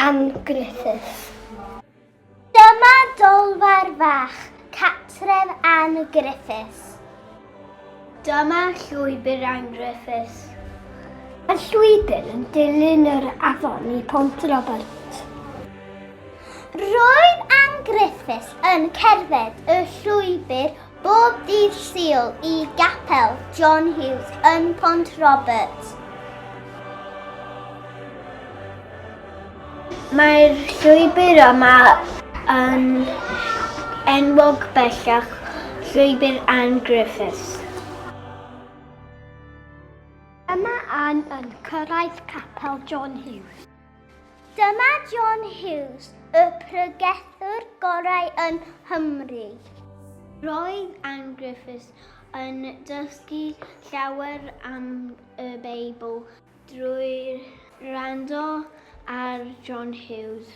Anne Griffiths. Dyma dolfar fach, Catref Anne Griffiths. Dyma llwybr Anne Griffiths. Mae'r llwybr yn dilyn yr afon i Pont Robert. Roedd Anne Griffiths yn cerdded y llwybr bob dydd Sul i gapel John Hughes yn Pont Robert. Mae'r llwybr yma yn enwog bellach llwybr Anne Griffiths. Dyma Anne yn cyrraedd capel John Hughes. Dyma John Hughes, y pregethwr gorau yn Nghymru. Roedd Anne Griffiths yn dysgu llawer am y Beibl drwy wrando ar John Hughes.